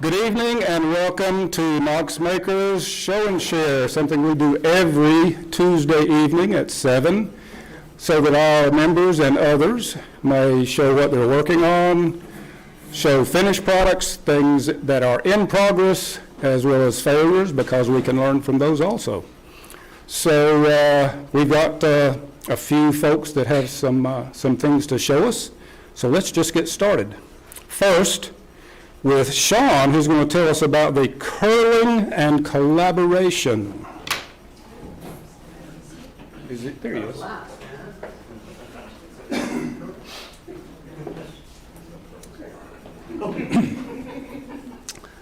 Good evening and welcome to Knox Makers Show and Share, something we do every Tuesday evening at 7 so that our members and others may show what they're working on, show finished products, things that are in progress, as well as failures, because we can learn from those also. So we've got a few folks that have some things to show us, so let's just get started. First, with Sean, who's going to tell us about the curling and collaboration. Is it? There he is.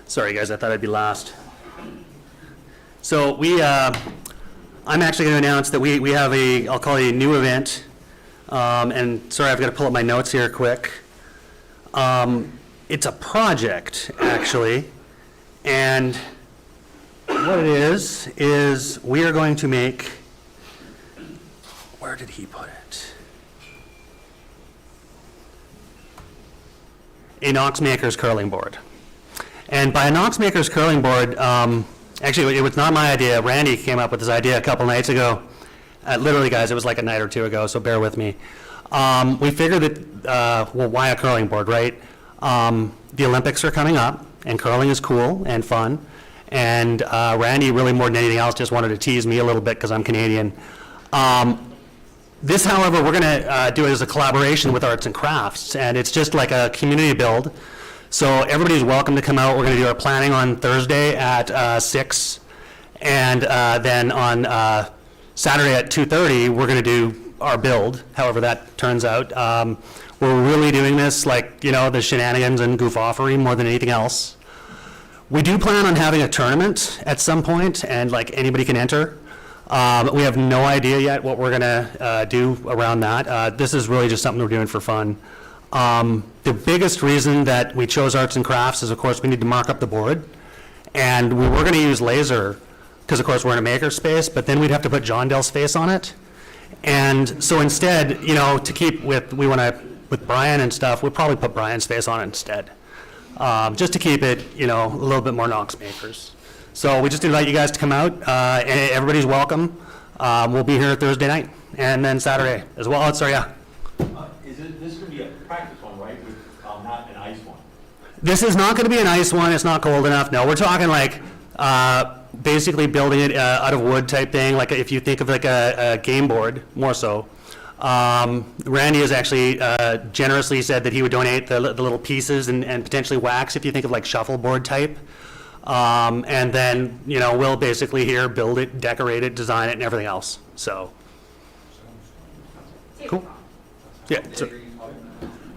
Sorry guys, I thought I'd be last. So I'm actually going to announce that we have I'll call it a new event. And sorry, I've got to pull up my notes here quick. It's a project, actually, and what it is we are going to make, where did he put it? A Knox Makers curling board. And by a Knox Makers curling board, actually, it was not my idea. Randy came up with this idea a couple nights ago. Literally, guys, it was like a night or two ago, so bear with me. We figured that, well, why a curling board, right? The Olympics are coming up, and curling is cool and fun. And Randy, really more than anything else, just wanted to tease me a little bit because I'm Canadian. This, however, we're going to do it as a collaboration with arts and crafts, and it's just like a community build. So everybody's welcome to come out. We're going to do our planning on Thursday at 6, and then on Saturday at 2:30, we're going to do our build, however that turns out. We're really doing this like, you know, the shenanigans and goof-offery more than anything else. We do plan on having a tournament at some point, and like anybody can enter. We have no idea yet what we're gonna do around that. This is really just something we're doing for fun. The biggest reason that we chose arts and crafts is, of course, we need to mark up the board. And we were gonna use laser, because of course we're in a maker space, but then we'd have to put John Dell's face on it. And so instead, you know, to keep with, with Brian and stuff, we'll probably put Brian's face on it instead. Just to keep it, you know, a little bit more Knox Makers. So we just invite you guys to come out, and everybody's welcome. We'll be here Thursday night, and then Saturday as well. Oh, sorry, yeah. This is going to be a practice one, right? Not an ice one. This is not going to be an ice one. It's not cold enough. No, we're talking like basically building it out of wood type thing, like if you think of like a game board, more so. Randy has actually generously said that he would donate the little pieces and potentially wax if you think of like shuffleboard type. And then, you know, we'll basically here build it, decorate it, design it, and everything else. So, cool. Yeah. So,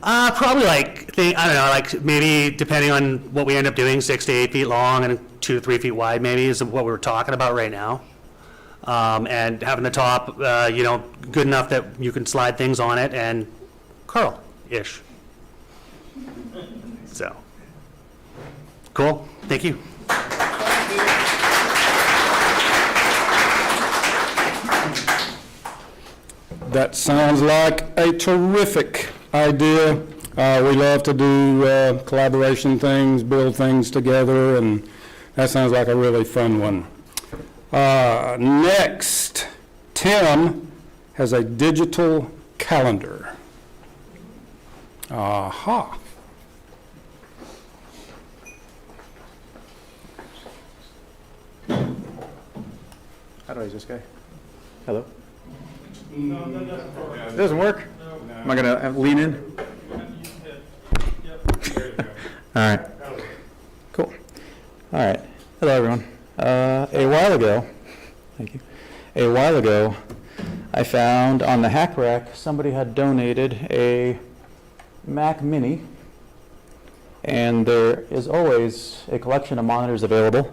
probably like, I don't know, like maybe depending on what we end up doing, 6 to 8 feet long and 2 to 3 feet wide maybe is what we're talking about right now. And having the top, you know, good enough that you can slide things on it and curl-ish. So, cool. Thank you. That sounds like a terrific idea. We love to do collaboration things, build things together, and that sounds like a really fun one. Next, Tim has a digital calendar. Aha. How do I use this guy? Hello? It doesn't work? No. Am I going to lean in? All right. Cool. All right. Hello, everyone. A while ago, thank you. A while ago, I found on the hack rack somebody had donated a Mac Mini, and there is always a collection of monitors available.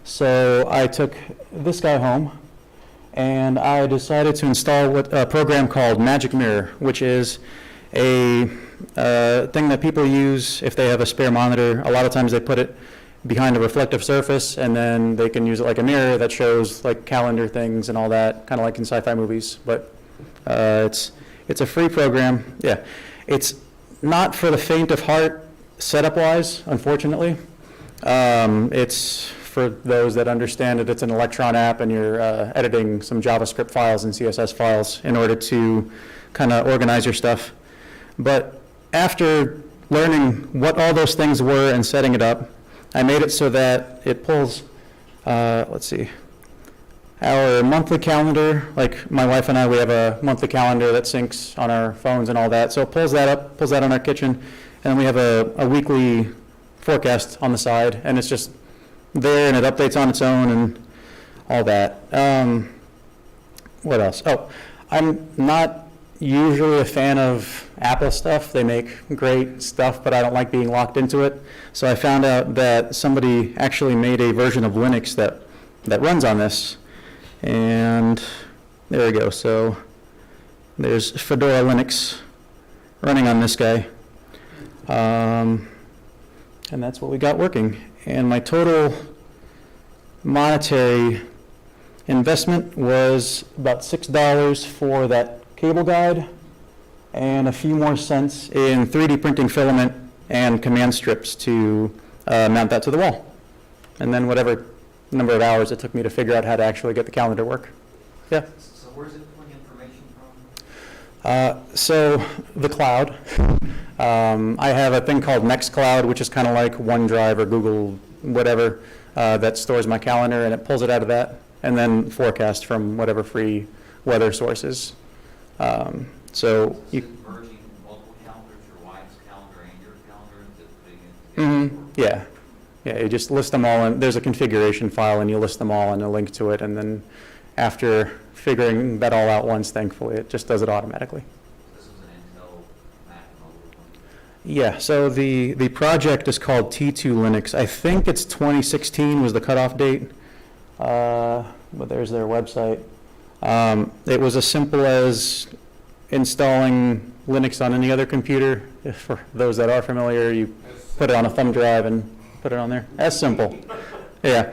So I took this guy home, and I decided to install a program called Magic Mirror, which is a thing that people use if they have a spare monitor. A lot of times they put it behind a reflective surface, and then they can use it like a mirror that shows like calendar things and all that, kind of like in sci-fi movies. But it's a free program. Yeah, it's not for the faint of heart setup-wise, unfortunately. It's, for those that understand it, it's an Electron app, and you're editing some JavaScript files and CSS files in order to kind of organize your stuff. But after learning what all those things were and setting it up, I made it so that it pulls, let's see, our monthly calendar. Like my wife and I, we have a monthly calendar that syncs on our phones and all that. So it pulls that up, pulls that on our kitchen, and we have a weekly forecast on the side, and it's just there, and it updates on its own and all that. What else? Oh, I'm not usually a fan of Apple stuff. They make great stuff, but I don't like being locked into it. So I found out that somebody actually made a version of Linux that runs on this. And there we go. So there's Fedora Linux running on this guy. And that's what we got working. And my total monetary investment was about $6 for that cable guide and a few more cents in 3D printing filament and command strips to mount that to the wall. And then whatever number of hours it took me to figure out how to actually get the calendar to work. Yeah. So where's it pulling information from? So the cloud. I have a thing called Nextcloud, which is kind of like OneDrive or Google, whatever, that stores my calendar, and it pulls it out of that, and then forecast from whatever free weather sources. So you. Merging multiple calendars, your wife's calendar and your calendar, and just putting it together? Yeah, you just list them all, and there's a configuration file, and you list them all and a link to it, and then after figuring that all out once, thankfully, it just does it automatically. This was an Intel Mac mobile one. Yeah, so the project is called T2 Linux. I think it's 2016 was the cutoff date, but there's their website. It was as simple as installing Linux on any other computer. For those that are familiar, you put it on a thumb drive and put it on there. As simple. Yeah,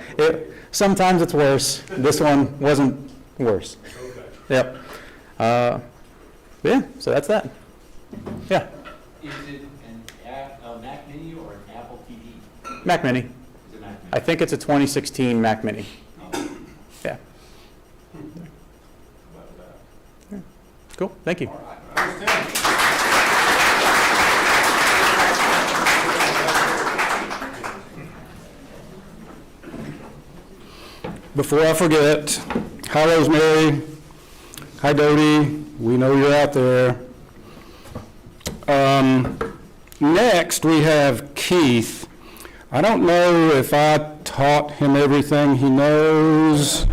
sometimes it's worse. This one wasn't worse. Okay. Yep. Yeah, so that's that. Yeah, Is it a Mac Mini or an Apple TV? Mac Mini. Is it Mac Mini? I think it's a 2016 Mac Mini. Oh. Yeah. But, Cool, thank you. Before I forget, hi Rosemary, hi Dodie, we know you're out there. Next, we have Keith. I don't know if I taught him everything he knows,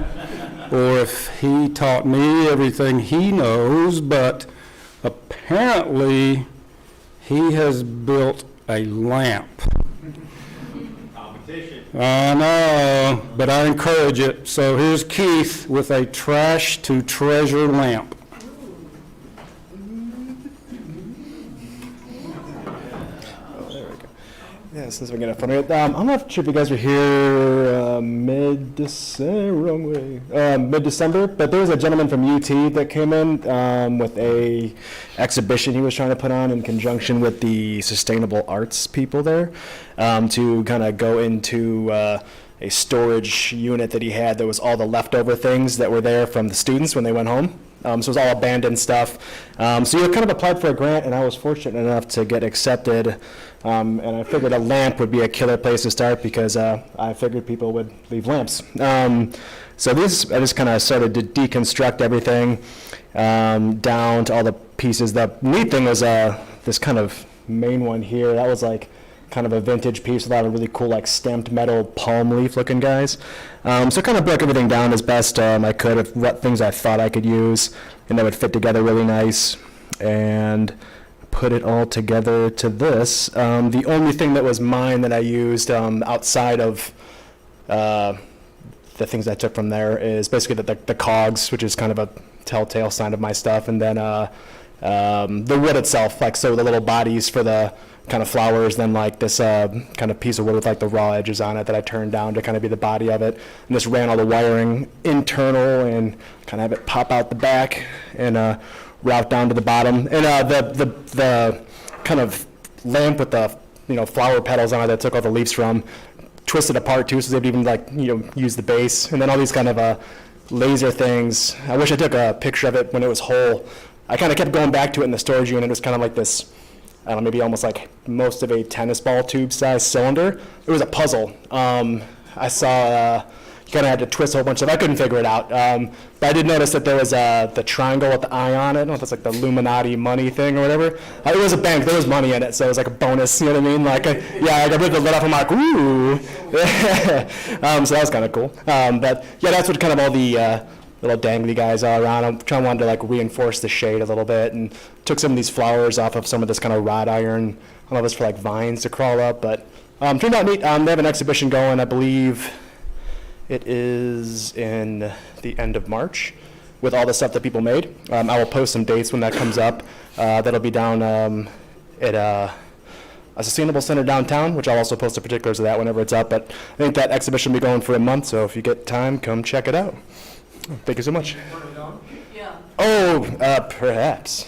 or if he taught me everything he knows, but apparently he has built a lamp. competition. I know, but I encourage it. So here's Keith with a trash to treasure lamp. Yeah, since we're getting funny, I'm not sure if you guys were here mid-December, but there was a gentleman from UT that came in with a exhibition he was trying to put on in conjunction with the sustainable arts people there to kind of go into a storage unit that he had that was all the leftover things that were there from the students when they went home. So it was all abandoned stuff. So you kind of applied for a grant, and I was fortunate enough to get accepted. And I figured a lamp would be a killer place to start because I figured people would leave lamps. So I just kind of started to deconstruct everything down to all the pieces. The neat thing was this kind of main one here. That was like kind of a vintage piece with a lot of really cool like stamped metal palm leaf looking guys. So I kind of broke everything down as best I could of what things I thought I could use and that would fit together really nice, and put it all together to this. The only thing that was mine that I used outside of the things I took from there is basically the cogs, which is kind of a telltale sign of my stuff, and then the wood itself, like so the little bodies for the kind of flowers, then like this kind of piece of wood with like the raw edges on it that I turned down to kind of be the body of it, and just ran all the wiring internal and kind of have it pop out the back and route down to the bottom. And the kind of lamp with the flower petals on it that I took all the leaves from twist it apart too, so they would even like, use the base. And then all these kind of laser things. I wish I took a picture of it when it was whole. I kind of kept going back to it in the storage unit. It was kind of like this, I don't know, maybe almost like most of a tennis ball tube size cylinder. It was a puzzle. I saw, you kind of had to twist a whole bunch of, I couldn't figure it out. But I did notice that there was the triangle with the eye on it. I don't know if that's like the Illuminati money thing or whatever. It was a bank, there was money in it, so it was like a bonus, you know what I mean? Like, I ripped the lid off, I'm like, ooh. So that was kind of cool. But yeah, that's what kind of all the little dangly guys are around. I'm wanted to like reinforce the shade a little bit, and took some of these flowers off of some of this kind of wrought iron. I don't know if it's for like vines to crawl up, but turned out neat. They have an exhibition going, I believe it is in the end of March, with all the stuff that people made. I will post some dates when that comes up. That'll be down at a sustainable center downtown, which I'll also post the particulars of that whenever it's up. But I think that exhibition will be going for a month, so if you get time, come check it out. Thank you so much. Oh, perhaps.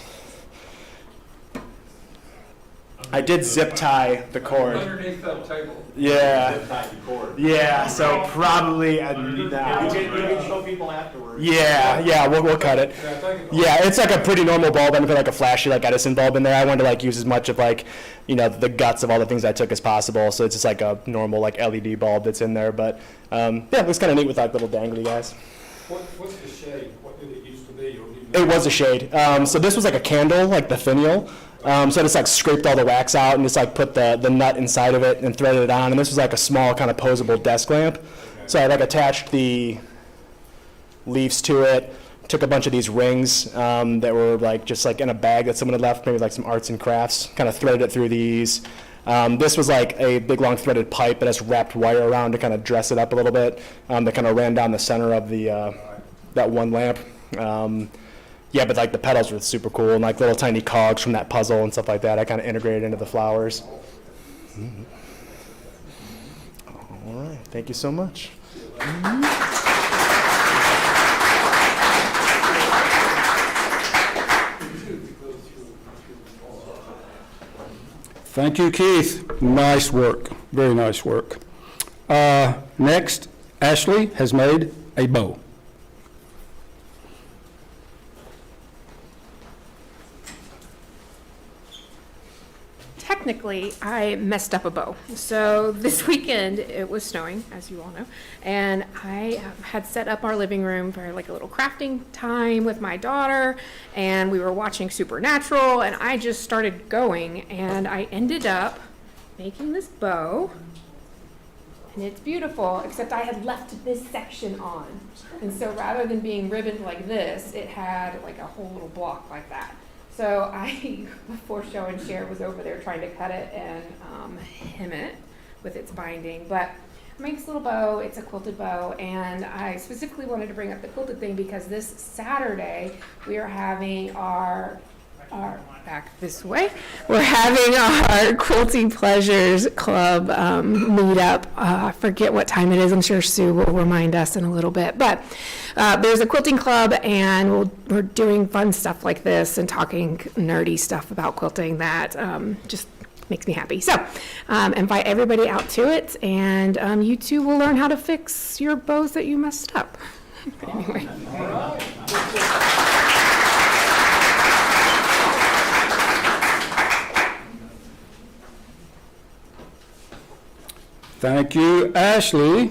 I did zip tie the cord. Underneath that table. Yeah. Yeah, so probably now. Show people afterwards. Yeah, we'll cut it. Yeah, it's like a pretty normal bulb. I didn't put like a flashy like Edison bulb in there. I wanted to like use as much of like, the guts of all the things I took as possible. So it's just like a normal like LED bulb that's in there. But yeah, it looks kind of neat with like little dangly guys. What's the shade? What did it used to be? It was a shade. So this was like a candle, like the finial. So I just like scraped all the wax out and just like put the nut inside of it and threaded it on. And this was like a small kind of posable desk lamp. So I like attached the leaves to it, took a bunch of these rings that were like just like in a bag that someone had left, maybe like some arts and crafts, kind of threaded it through these. This was like a big long threaded pipe that has wrapped wire around to kind of dress it up a little bit, that kind of ran down the center of the that one lamp. Yeah, but like the petals were super cool, and like little tiny cogs from that puzzle and stuff like that. I kind of integrated into the flowers. All right, thank you so much. Thank you, Keith. Nice work, very nice work. Next, Ashley has made a bow. Technically, I messed up a bow. So this weekend, it was snowing, as you all know, and I had set up our living room for like a little crafting time with my daughter, and we were watching Supernatural, and I just started going, and I ended up making this bow, and it's beautiful, except I had left this section on. And so rather than being ribboned like this, it had like a whole little block like that. So I, before show and share, was over there trying to cut it and hem it with its binding. But I made this little bow. It's a quilted bow, and I specifically wanted to bring up the quilted thing because this Saturday we are having our back this way. We're having our Quilting Pleasures Club meetup. I forget what time it is. I'm sure Sue will remind us in a little bit. But there's a quilting club, and we're doing fun stuff like this and talking nerdy stuff about quilting that just makes me happy. So invite everybody out to it, and you too will learn how to fix your bows that you messed up. Anyway. Thank you, Ashley.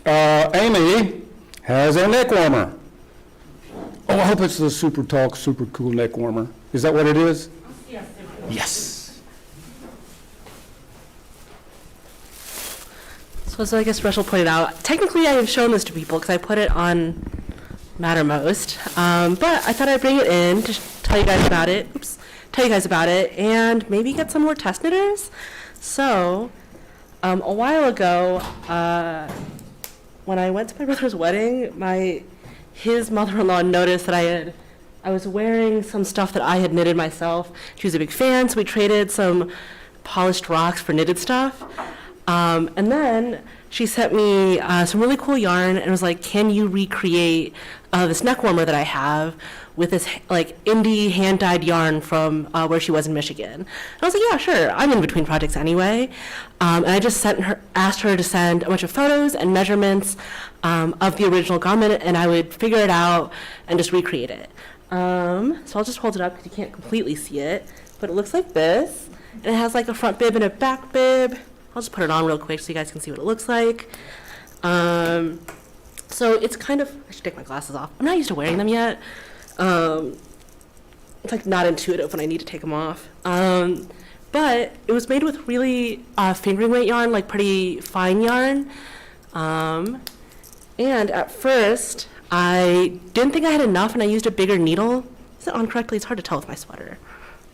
Amy has a neck warmer. Oh, I hope it's the super talk, super cool neck warmer. Is that what it is? Yes. So as I guess Rachel pointed out, technically I have shown this to people because I put it on Mattermost, but I thought I'd bring it in to tell you guys about it. Tell you guys about it, and maybe get some more test knitters. So, a while ago, when I went to my brother's wedding, his mother-in-law noticed that I was wearing some stuff that I had knitted myself. She was a big fan, so we traded some polished rocks for knitted stuff. And then she sent me some really cool yarn and was like, can you recreate this neck warmer that I have with this like indie hand-dyed yarn from where she was in Michigan? And I was like, yeah, sure. I'm in between projects anyway. And I just asked her to send a bunch of photos and measurements of the original garment, and I would figure it out and just recreate it. So I'll just hold it up because you can't completely see it, but it looks like this. And it has like a front bib and a back bib. I'll just put it on real quick so you guys can see what it looks like. So it's kind of, I should take my glasses off. I'm not used to wearing them yet. It's like not intuitive when I need to take them off. But it was made with really fingering weight yarn, like pretty fine yarn. And at first, I didn't think I had enough and I used a bigger needle. Is it on correctly? It's hard to tell with my sweater.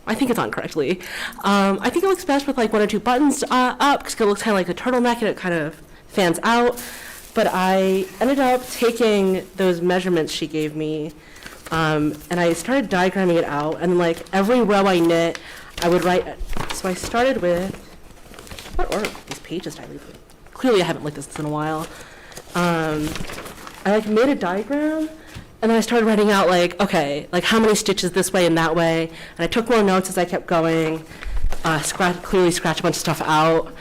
I think it's on correctly. I think it looks best with like 1 or 2 buttons up because it looks kind of like a turtleneck and it kind of fans out. But I ended up taking those measurements she gave me and I started diagramming it out. And like every row I knit, I would write. So I started with, what order of these pages did I leave? Clearly I haven't looked at this in a while. I like made a diagram. And then I started writing out like, okay, like how many stitches this way and that way. And I took more notes as I kept going, clearly scratched a bunch of stuff out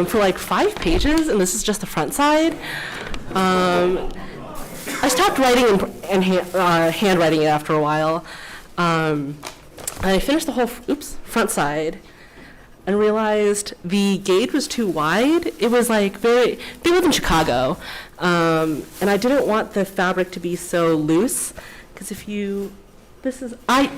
for like 5 pages, and this is just the front side. I stopped writing and handwriting it after a while. And I finished the whole, front side and realized the gauge was too wide. It was like they live in Chicago. And I didn't want the fabric to be so loose, because if you, I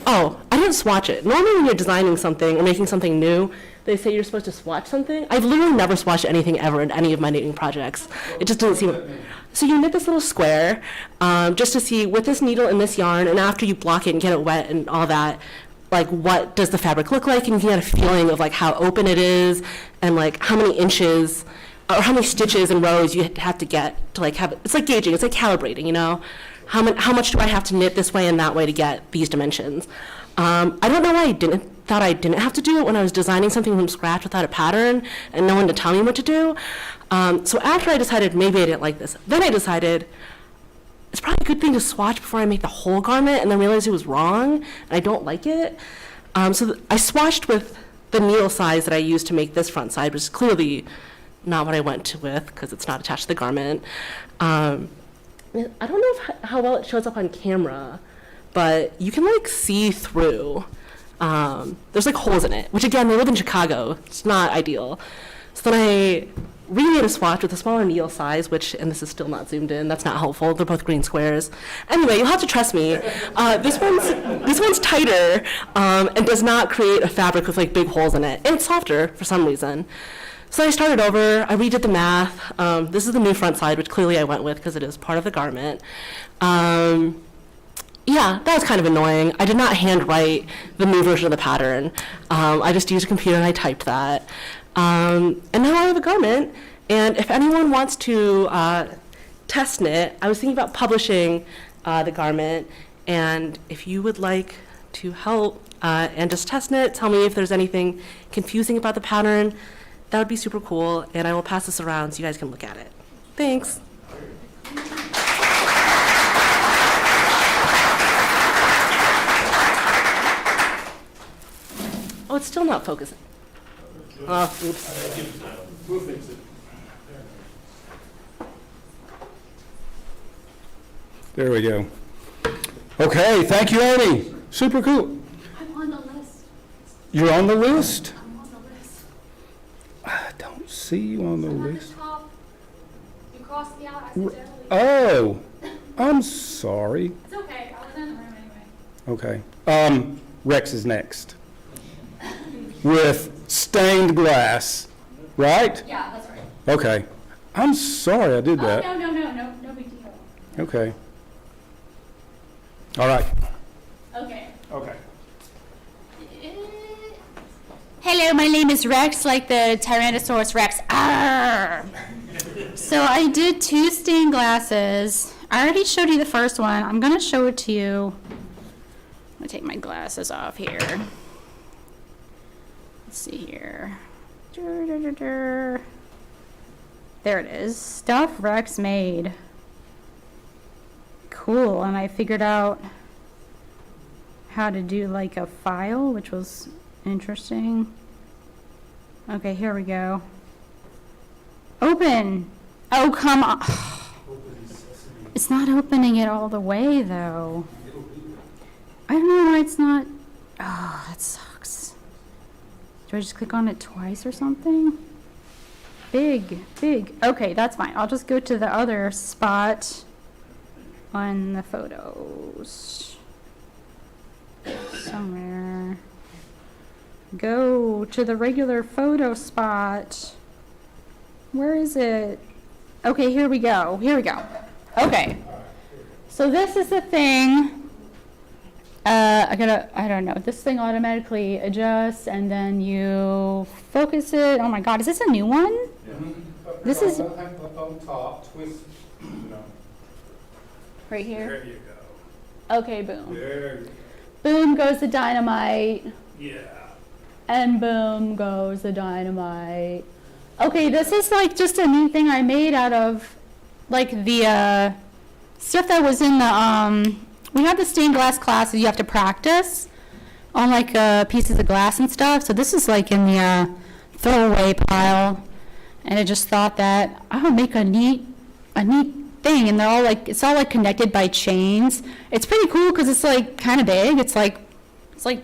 didn't swatch it. Normally when you're designing something or making something new, they say you're supposed to swatch something. I've literally never swatched anything ever in any of my knitting projects. It just didn't seem, so you knit this little square, just to see with this needle and this yarn, and after you block it and get it wet and all that, like what does the fabric look like, and you can get a feeling of like how open it is, and like how many inches, or how many stitches and rows you have to get to like have it. It's like gauging, it's like calibrating, you know? How much do I have to knit this way and that way to get these dimensions? I don't know why I thought I didn't have to do it when I was designing something from scratch without a pattern and no one to tell me what to do. So after I decided maybe I didn't like this, then I decided it's probably a good thing to swatch before I make the whole garment, and then realized it was wrong and I don't like it. So I swatched with the needle size that I used to make this front side, which is clearly not what I went with because it's not attached to the garment. I don't know how well it shows up on camera, but you can like see through. There's like holes in it, which again, they live in Chicago. It's not ideal. So then I remade a swatch with a smaller needle size, and this is still not zoomed in. That's not helpful. They're both green squares. Anyway, you'll have to trust me. This one's tighter and does not create a fabric with like big holes in it. And it's softer for some reason. So I started over, I redid the math. This is the new front side, which clearly I went with because it is part of the garment. Yeah, that was kind of annoying. I did not handwrite the new version of the pattern. I just used a computer and I typed that. And now I have a garment, and if anyone wants to test knit, I was thinking about publishing the garment, and if you would like to help and just test knit, tell me if there's anything confusing about the pattern. That would be super cool, and I will pass this around so you guys can look at it. Thanks. Oh, it's still not focusing. Oh, oops. We'll fix it. There we go. Okay, thank you, Amy. Super cool. I'm on the list. You're on the list? I'm on the list. I don't see you on the I'm at list. the top. You crossed me out accidentally. Oh, I'm sorry. It's okay. I was in the room anyway. Okay. Rex is next. With stained glass, right? Yeah, that's right. Okay. I'm sorry I did that. No big deal. Okay. All right. Okay. Okay. Hello, my name is Rex, like the Tyrannosaurus Rex. Arr! So I did 2 stained glasses. I already showed you the first one. I'm going to show it to you. I'm going to take my glasses off here. Let's see here. There it is. Stuff Rex made. Cool. And I figured out how to do like a file, which was interesting. Okay, here we go. Open. Oh, come on. It's not opening it all the way, though. I don't know why it's not. Oh, that sucks. Do I just click on it twice or something? Big. Okay, that's fine. I'll just go to the other spot on the photos. Somewhere. Go to the regular photo spot. Where is it? Okay, here we go. Okay. So this is the thing. I don't know. This thing automatically adjusts and then you focus it. Oh my God, is this a new one? This is Up on top, twist, right here. there you go. Okay, boom. There you Boom goes the dynamite. Yeah. And boom goes the dynamite. Okay, this is like just a neat thing I made out of like the stuff that was in the we had the stained glass classes you have to practice on like pieces of glass and stuff. So this is like in the throwaway pile, and I just thought that I'll make a neat thing, and they're all like it's all like connected by chains. It's pretty cool because it's like kind of big. It's like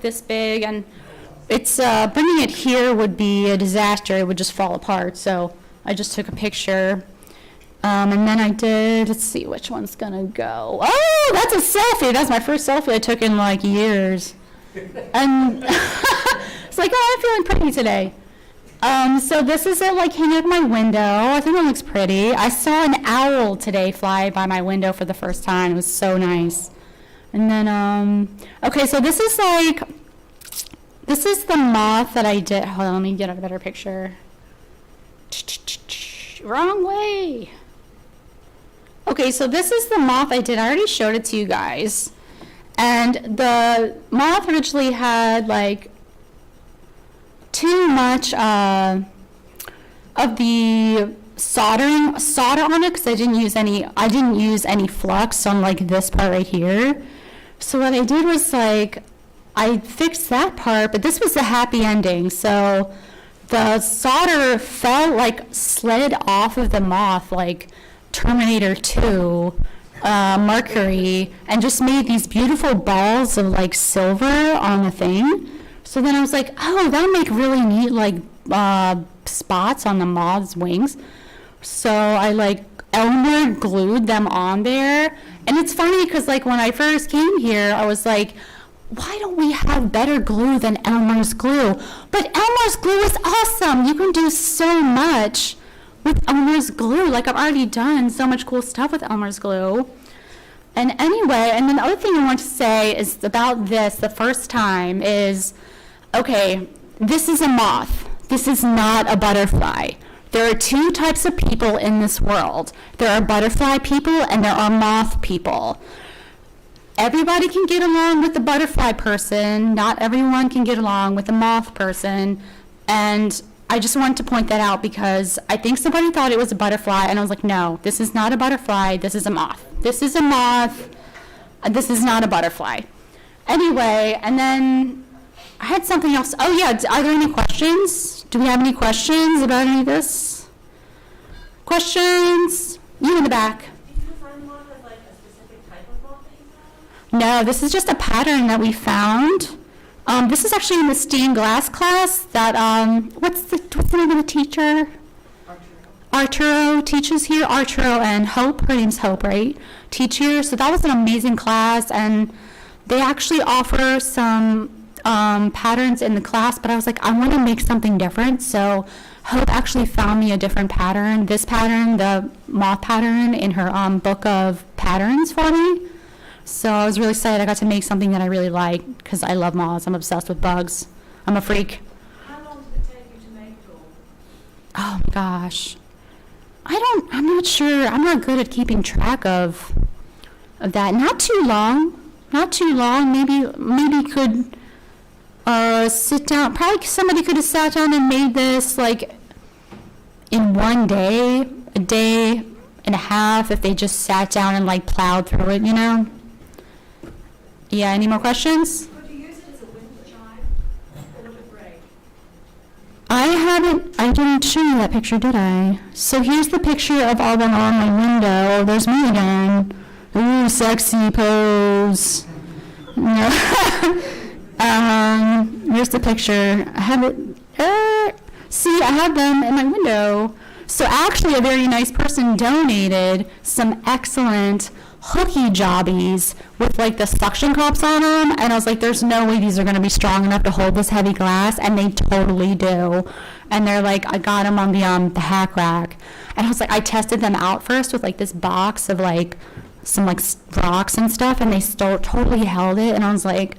this big, and it's bringing it here would be a disaster. It would just fall apart. So I just took a picture. And then I did, let's see which one's gonna go. Oh, that's a selfie. That's my first selfie I took in like years. And it's like, oh, I'm feeling pretty today. So this is it like hanging up my window. I think it looks pretty. I saw an owl today fly by my window for the first time. It was so nice. And then, okay, so this is the moth that I did. Hold on, let me get a better picture. Wrong way. Okay, so this is the moth I did. I already showed it to you guys. And the moth originally had like too much of the solder on it because I didn't use any flux on like this part right here. So what I did was like I fixed that part, but this was the happy ending. So the solder fell like slid off of the moth like Terminator 2 Mercury, and just made these beautiful balls of like silver on the thing. So then I was like, oh, that'll make really neat like spots on the moth's wings. So I like Elmer glued them on there. And it's funny because like when I first came here, I was like, why don't we have better glue than Elmer's glue? But Elmer's glue is awesome. You can do so much with Elmer's glue. Like I've already done so much cool stuff with Elmer's glue. And anyway, and then the other thing I want to say is about this, the first time is, okay, this is a moth. This is not a butterfly. There are two types of people in this world. There are butterfly people and there are moth people. Everybody can get along with the butterfly person. Not everyone can get along with the moth person. And I just wanted to point that out because I think somebody thought it was a butterfly, and I was like, no, this is not a butterfly. This is a moth. This is a moth. This is not a butterfly. Anyway, and then I had something else. Oh, yeah, are there any questions? Do we have any questions about any of this? Questions? You in the back. Did you find one with like a specific type of moth that you found? No, this is just a pattern that we found. This is actually in the stained glass class that, what's the name of the teacher? Arturo teaches here. Arturo and Hope, her name's Hope, right? Teach here. So that was an amazing class, and they actually offer some patterns in the class, but I was like, I want to make something different. So Hope actually found me a different pattern. This pattern, the moth pattern, in her book of patterns for me. So I was really excited. I got to make something that I really like because I love moths. I'm obsessed with bugs. I'm a freak. How long did it take you to make it all? Oh my gosh. I'm not sure. I'm not good at keeping track of that. Not too long. Maybe could sit down. Probably somebody could have sat down and made this like in one day. a day and a half if they just sat down and like plowed through it, you know? Yeah, any more questions? Could you use it as a wind chime or would it break? I didn't show you that picture, did I? So here's the picture of all them on my window. There's me again. Ooh, sexy pose. No. Here's the picture. I have it. See, I have them in my window. So actually, a very nice person donated some excellent hooky jobbies with like the suction cups on them, and I was like, there's no way these are going to be strong enough to hold this heavy glass, and they totally do. And they're like, I got them on the hack rack, and I was like, I tested them out first with like this box of like some like rocks and stuff, and they still totally held it, and I was like,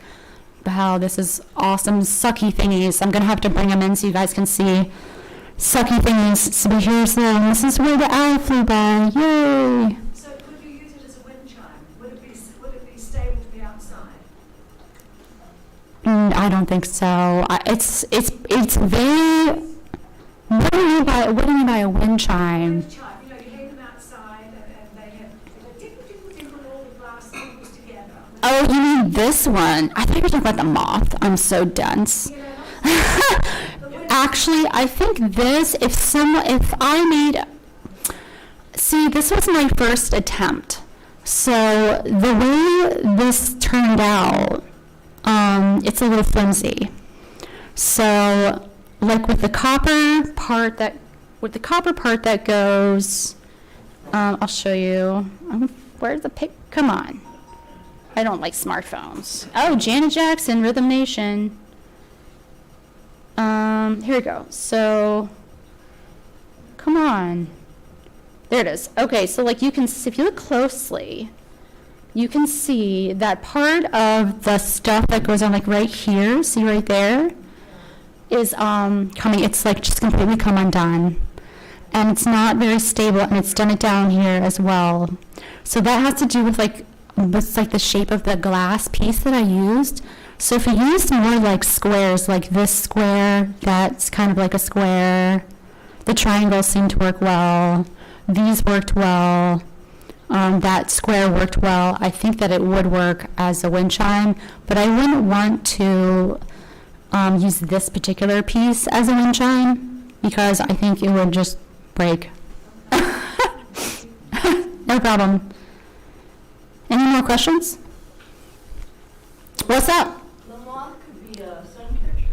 wow, this is awesome. Sucky thingies. I'm going to have to bring them in so you guys can see. Sucky thingies. So here's them. This is where the owl flew by. Yay! So could you use it as a wind chime? Would it be stable to be outside? I don't think so. It's very. What do you mean by a wind chime? Wind chime, you know, you hang them outside and they have tinkle, tinkle, tinkle, all the glass tinkles together. Oh, you mean this one? I thought you were talking about the moth. I'm so dense. You know, Actually, I think this, if I made, see, this was my first attempt. So the way this turned out, it's a little flimsy. So, like with the copper part that goes, I'll show you. Where's the pic? Come on. I don't like smartphones. Oh, Janet Jackson, Rhythm Nation. Here we go. So, come on. There it is. Okay, so like you can, if you look closely, you can see that part of the stuff that goes on like right here, see right there, is coming, it's like just completely come undone. And it's not very stable, and it's done it down here as well. So that has to do with like the shape of the glass piece that I used. So if you use more like squares, like this square, that's kind of like a square. The triangles seem to work well. These worked well. That square worked well. I think that it would work as a wind chime, but I wouldn't want to use this particular piece as a wind chime because I think it would just break. No problem. Any more questions? What's up? the moth could be a sun catcher.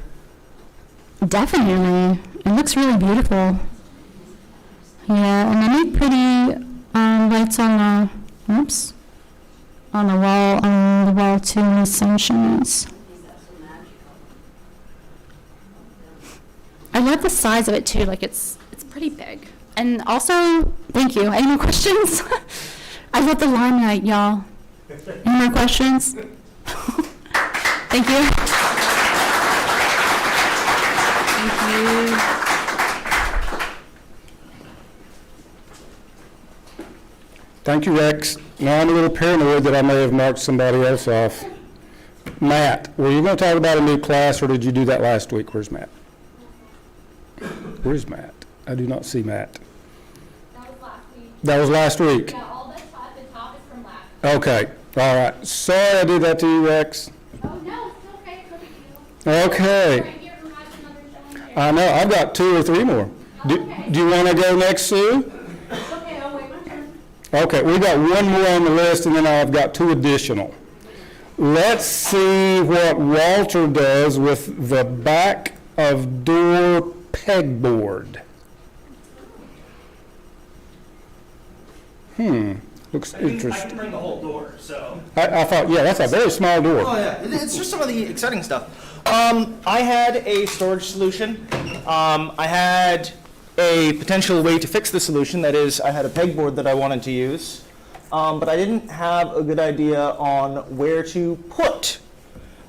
Definitely. It looks really beautiful. Yeah, and I made pretty lights on the wall too, when the sun shines. I love the size of it too, like it's pretty big. And also, thank you. Any more questions? I love the limelight, y'all. Any more questions? Thank you. Thank you. Thank you, Rex. Now I'm a little paranoid that I may have marked somebody else off. Matt, were you going to talk about a new class, or did you do that last week? Where's Matt? Where's Matt? I do not see Matt. That was last week. That was last week? Yeah, all the top is from last. Okay, all right. Sorry I did that to you, Rex. Oh, no, it's okay. It's no big deal. Okay. Right here who has another show here. I know, I've got 2 or 3 more. Do you want to go next, Sue? Okay, I'll wait my turn. Okay, we got 1 more on the list, and then I've got 2 additional. Let's see what Walter does with the back of door pegboard. Looks I can interesting. bring the whole door, so. I thought, yeah, that's a very small door. Oh, yeah, it's just some of the exciting stuff. I had a storage solution. I had a potential way to fix the solution, that is, I had a pegboard that I wanted to use, but I didn't have a good idea on where to put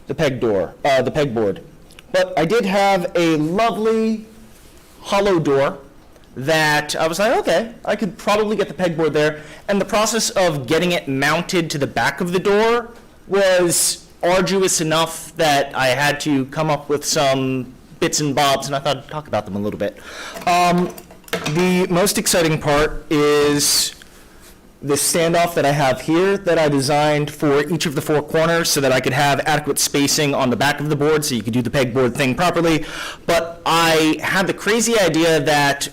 the pegboard. But I did have a lovely hollow door that I was like, okay, I could probably get the pegboard there. And the process of getting it mounted to the back of the door was arduous enough that I had to come up with some bits and bobs, and I thought I'd talk about them a little bit. The most exciting part is the standoff that I have here that I designed for each of the four corners so that I could have adequate spacing on the back of the board so you could do the pegboard thing properly. But I had the crazy idea that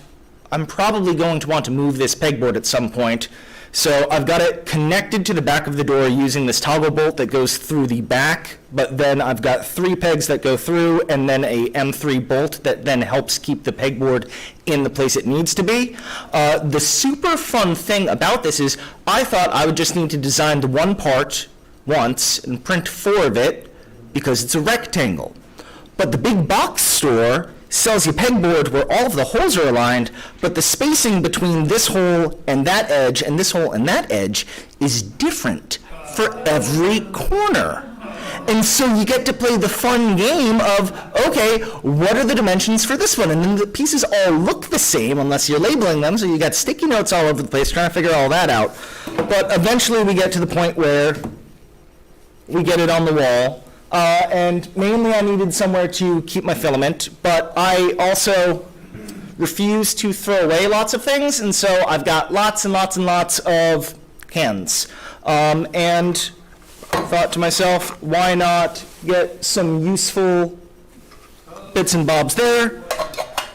I'm probably going to want to move this pegboard at some point. So I've got it connected to the back of the door using this toggle bolt that goes through the back, but then I've got 3 pegs that go through and then a M3 bolt that then helps keep the pegboard in the place it needs to be. The super fun thing about this is I thought I would just need to design the one part once and print 4 of it because it's a rectangle. But the big box store sells you pegboard where all of the holes are aligned, but the spacing between this hole and that edge and this hole and that edge is different for every corner. And so you get to play the fun game of, okay, what are the dimensions for this one? And then the pieces all look the same unless you're labeling them, so you got sticky notes all over the place trying to figure all that out. But eventually we get to the point where we get it on the wall. And mainly I needed somewhere to keep my filament, but I also refuse to throw away lots of things, and so I've got lots and lots and lots of cans. And thought to myself, why not get some useful bits and bobs there?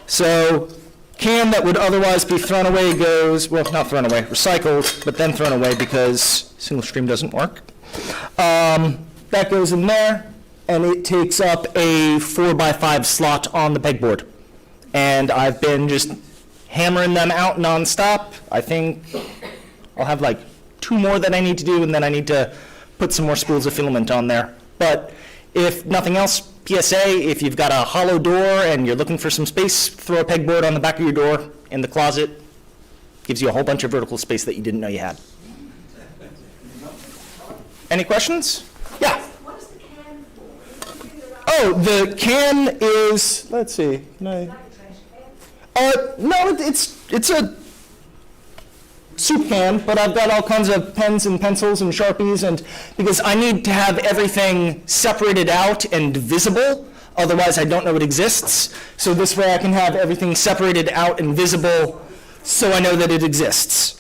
So can that would otherwise be thrown away goes, well, not thrown away, recycled, but then thrown away because single stream doesn't work. That goes in there, and it takes up a 4x5 slot on the pegboard. And I've been just hammering them out nonstop. I think I'll have like 2 more that I need to do, and then I need to put some more spools of filament on there. But if nothing else, PSA, if you've got a hollow door and you're looking for some space, throw a pegboard on the back of your door in the closet. Gives you a whole bunch of vertical space that you didn't know you had. Any questions? Yeah. What is the can for? Oh, the can is, let's see, can I? No, it's a soup can, but I've got all kinds of pens and pencils and Sharpies, and because I need to have everything separated out and visible, otherwise I don't know it exists. So this way I can have everything separated out and visible so I know that it exists.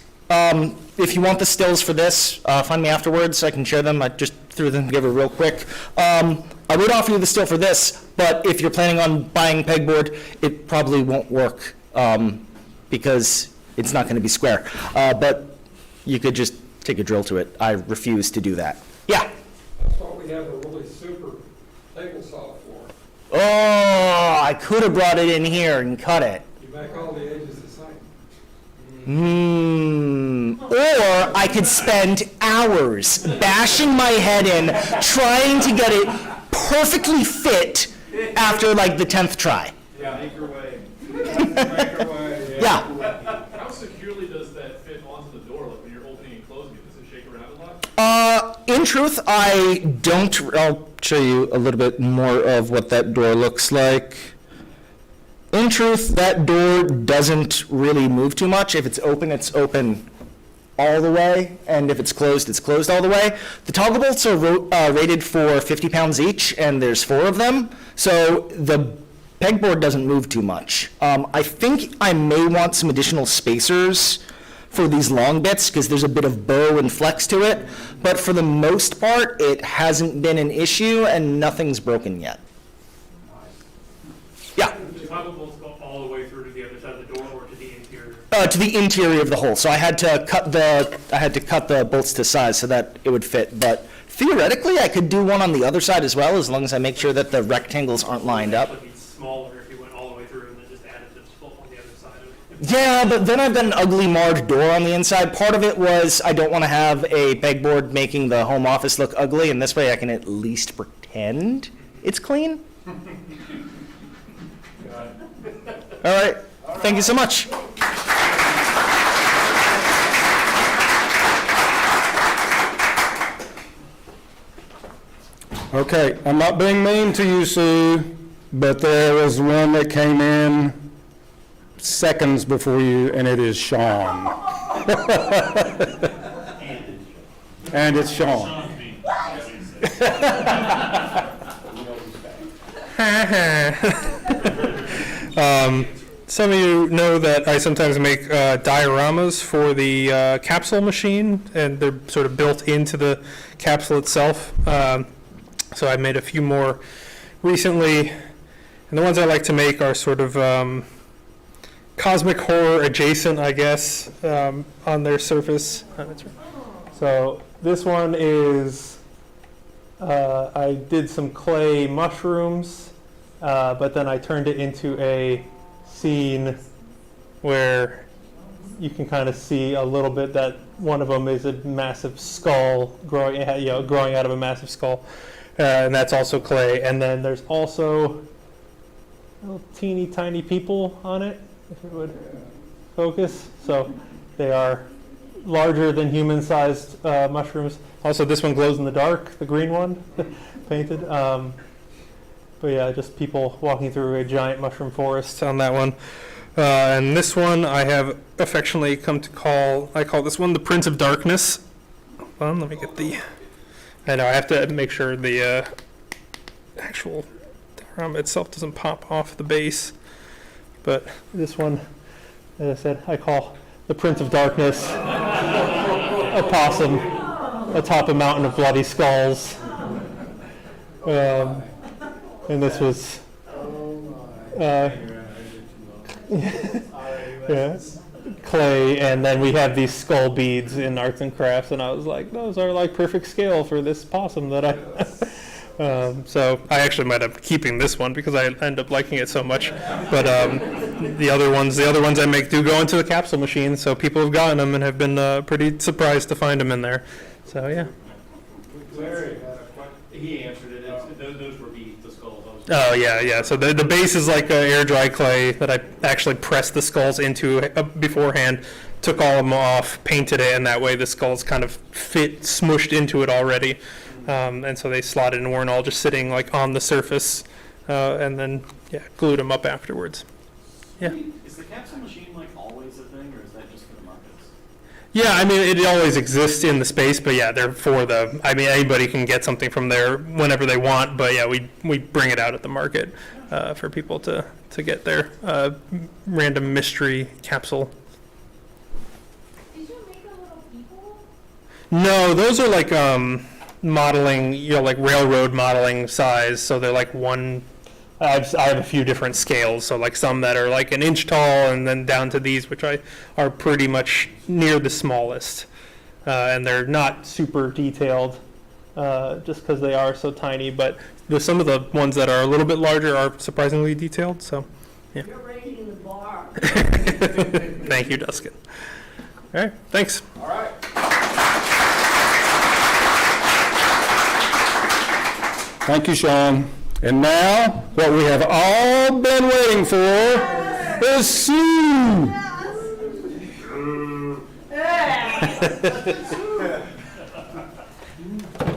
If you want the stills for this, find me afterwards. I can share them. I just threw them together real quick. I would offer you the still for this, but if you're planning on buying pegboard, it probably won't work because it's not going to be square. But you could just take a drill to it. I refuse to do that. Yeah? That's what we have a really super table saw for. Oh, I could have brought it in here and cut it. You make all the edges the same. Or I could spend hours bashing my head in, trying to get it perfectly fit after like the 10th try. Yeah. Microwave. Yeah. How securely does that fit onto the door? Like when you're opening and closing it, does it shake around a lot? In truth, I don't. I'll show you a little bit more of what that door looks like. In truth, that door doesn't really move too much. If it's open all the way, and if it's closed all the way. The toggle bolts are rated for 50 pounds each, and there's 4 of them, so the pegboard doesn't move too much. I think I may want some additional spacers for these long bits, because there's a bit of bow and flex to it, but for the most part, it hasn't been an issue, and nothing's broken yet. Yeah? The toggle bolts go all the way through to the other side of the door or to the interior? To the interior of the hole. So I had to cut the bolts to size so that it would fit. But theoretically, I could do one on the other side as well, as long as I make sure that the rectangles aren't lined up. It would be smaller if you went all the way through and then just added the bolt on the other side of it. Yeah, but then I've got an ugly marred door on the inside. Part of it was I don't want to have a pegboard making the home office look ugly, and this way I can at least pretend it's clean. All right. Thank you so much. Okay, I'm not being mean to you, Sue, but there was one that came in seconds before you, and it is Sean. And it's Sean. some of you know that I sometimes make dioramas for the capsule machine, and they're sort of built into the capsule itself. So I made a few more recently, and the ones I like to make are sort of cosmic horror adjacent, I guess, on their surface. So this one is, I did some clay mushrooms, but then I turned it into a scene where you can kind of see a little bit that one of them is a massive skull growing out of a massive skull, and that's also clay. And then there's also little teeny tiny people on it, if it would focus. So they are larger than human-sized mushrooms. Also, this one glows in the dark, the green one, painted. But yeah, just people walking through a giant mushroom forest on that one. And this one I have affectionately come to call this one the Prince of Darkness. Hold on, let me get the, I know I have to make sure the actual diorama itself doesn't pop off the base. But this one, as I said, I call the Prince of Darkness, a possum atop a mountain of bloody skulls. And this was, yeah, clay, and then we have these skull beads in arts and crafts, and I was like, those are like perfect scale for this possum that I. So I actually might end up keeping this one because I end up liking it so much. But the other ones I make do go into the capsule machine, so people have gotten them and have been pretty surprised to find them in there. So yeah. Larry, he answered it. Those were the skulls. Oh yeah. So the base is like air dry clay that I actually pressed the skulls into beforehand, took all of them off, painted it, and that way the skulls kind of fit smushed into it already. And so they slotted and weren't all just sitting like on the surface, and then glued them up afterwards. Yeah. Is the capsule machine like always a thing, or is that just for the markets? Yeah, I mean it always exists in the space, but yeah, they're for the. I mean anybody can get something from there whenever they want, but yeah, we bring it out at the market for people to get their random mystery capsule. Did you make a little people? No, those are like modeling, like railroad modeling size. So they're like one. I have a few different scales. So like some that are like an inch tall, and then down to these, which are pretty much near the smallest, and they're not super detailed, just because they are so tiny. But some of the ones that are a little bit larger are surprisingly detailed. So, yeah. You're raising the bar. Thank you, Duskin. All right, thanks. All right. Thank you, Sean. And now, what we have all been waiting for is Sue.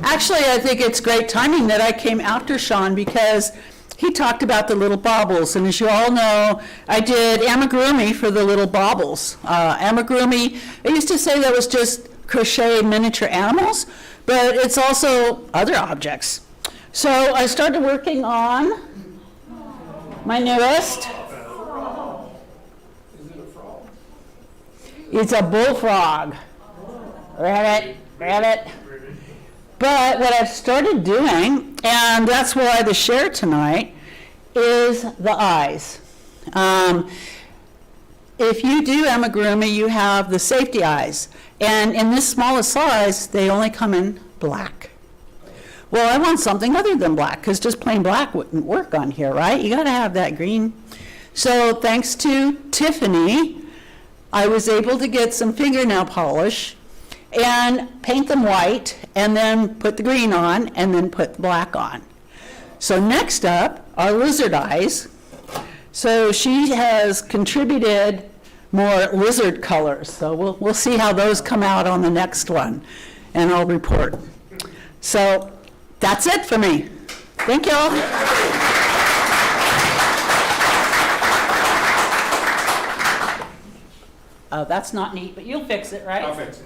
Actually, I think it's great timing that I came after Sean because he talked about the little baubles. And as you all know, I did amigurumi for the little baubles. Amigurumi, I used to say that was just crochet miniature animals, but it's also other objects. So I started working on my newest. Is it a frog? It's a bullfrog. Rabbit. But what I've started doing, and that's why the share tonight, is the eyes. If you do amigurumi, you have the safety eyes. And in this smallest size, they only come in black. Well, I want something other than black, because just plain black wouldn't work on here, right? You got to have that green. So thanks to Tiffany, I was able to get some fingernail polish and paint them white, and then put the green on, and then put the black on. So next up are lizard eyes. So she has contributed more lizard colors. So we'll see how those come out on the next one, and I'll report. So that's it for me. Thank you all. Oh, that's not neat, but you'll fix it, right? I'll fix it.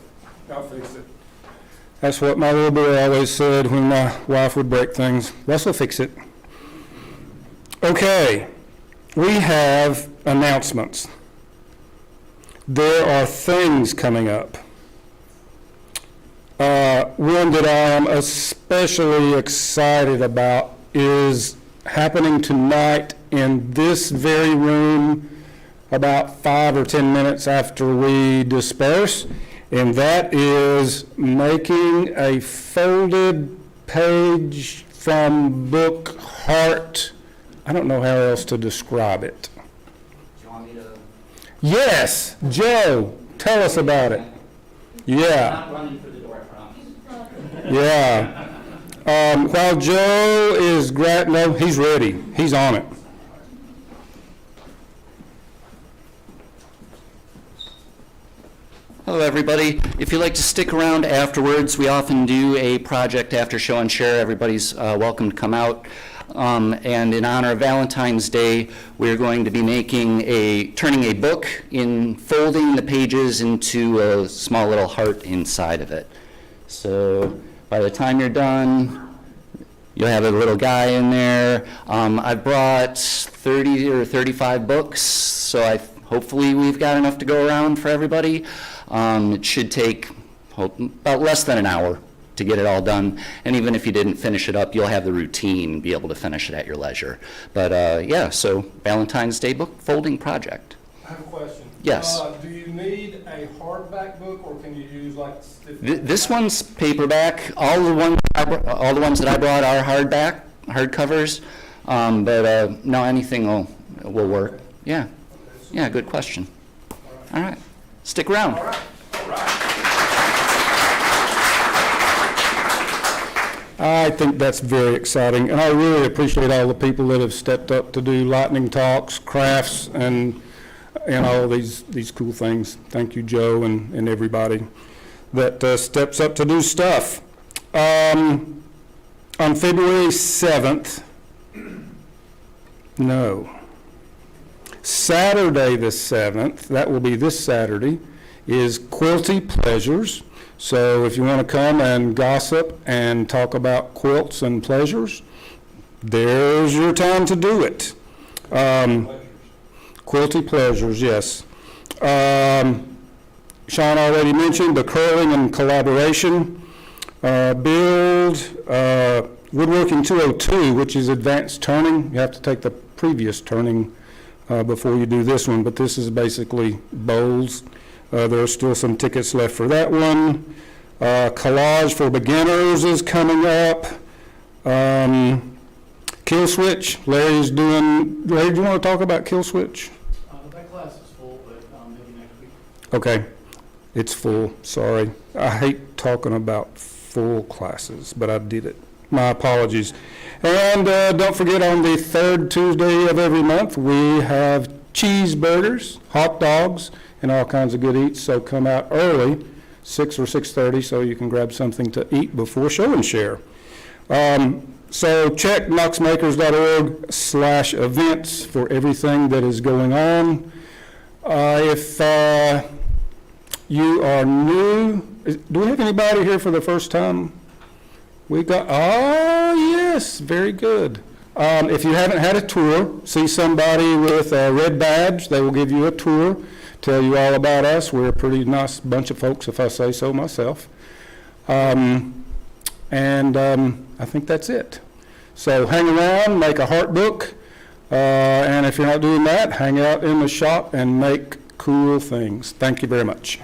That's what my little boy always said when my wife would break things. Russell, fix it. Okay, we have announcements. There are things coming up. One that I am especially excited about is happening tonight in this very room about 5 or 10 minutes after we disperse, and that is making a folded page from book Heart. I don't know how else to describe it. Do you want me to? Yes, Joe, tell us about it. Yeah. Not running for the door, I promise. Yeah. While Joe is no, he's ready. He's on it. Hello, everybody. If you'd like to stick around afterwards, we often do a project after show and share. Everybody's welcome to come out. And in honor of Valentine's Day, we're going to be turning a book folding the pages into a small little heart inside of it. So by the time you're done, you'll have a little guy in there. I brought 30 or 35 books, so hopefully we've got enough to go around for everybody. It should take about less than an hour to get it all done. And even if you didn't finish it up, you'll have the routine and be able to finish it at your leisure. But yeah, so Valentine's Day book folding project. I have a question. Yes. Do you need a hardback book, or can you use like? This one's paperback. All the ones that I brought are hardcovers. But no, anything will work. Yeah. Yeah, good question. All right. Stick around. All right. I think that's very exciting, and I really appreciate all the people that have stepped up to do lightning talks, crafts, and all these cool things. Thank you, Joe, and everybody that steps up to do stuff. On February 7th, Saturday the 7th, that will be this Saturday, is Quilty Pleasures. So if you want to come and gossip and talk about quilts and pleasures, there's your time to do it. Quilty Pleasures, yes. Sean already mentioned the curling and collaboration. Woodworking 202, which is advanced turning. You have to take the previous turning before you do this one, but this is basically bowls. There are still some tickets left for that one. Collage for beginners is coming up. Kill Switch, Larry, do you want to talk about Kill Switch? That class is full, but maybe next week. Okay, it's full, sorry. I hate talking about full classes, but I did it. My apologies. And don't forget, on the third Tuesday of every month, we have cheeseburgers, hot dogs, and all kinds of good eats. So come out early, 6 or 6:30, so you can grab something to eat before show and share. So check knoxmakers.org/events for everything that is going on. If you are new, do we have anybody here for the first time? We got, oh yes, very good. If you haven't had a tour, see somebody with a red badge. They will give you a tour, tell you all about us. We're a pretty nice bunch of folks, if I say so myself. I think that's it. So hang around, make a heart book, and if you're not doing that, hang out in the shop and make cool things. Thank you very much.